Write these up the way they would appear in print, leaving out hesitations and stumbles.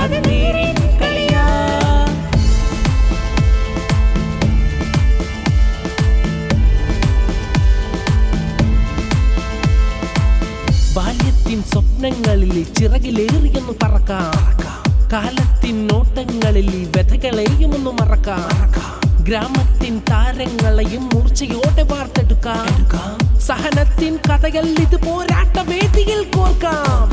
അത് നേരെ കളിയാ. ബാല്യത്തിൻ സ്വപ്നങ്ങളിൽ ചിറകിലേറിയൊന്നു പറക്കാം, കാലത്തിൻ നോട്ടങ്ങളിൽ വ്യഥകളെയുമൊന്നു മറക്കാം, ഗ്രാമത്തിൻ താരങ്ങളെയും മൂർച്ചയോടെ വാർത്തെടുക്കാം, സഹനത്തിൻ കഥകൾ ഇത് പോരാട്ട വേദിയിൽ കോർക്കാം.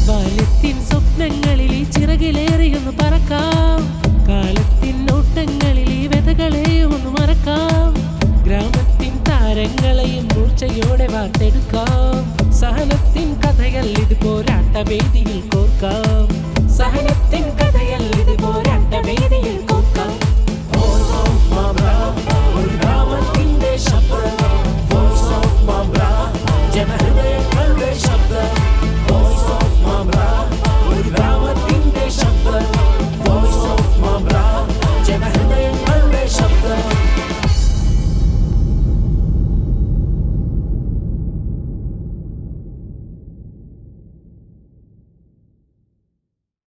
ബാല്യത്തിൻ സ്വപ്നങ്ങളിൽ ചിറകിലേറിയൊന്നു പറക്കാം, കാലത്തിൻ നോട്ടങ്ങളിൽ വ്യഥകളെയൊന്നു മറക്കാം, ഗ്രാമത്തിൻ താരങ്ങളെയും മൂർച്ചയോടെ വാർത്തെടുക്കാം, സഹനത്തിൻ കഥകൾ ഇത് പോരാട്ട വേദിയിൽ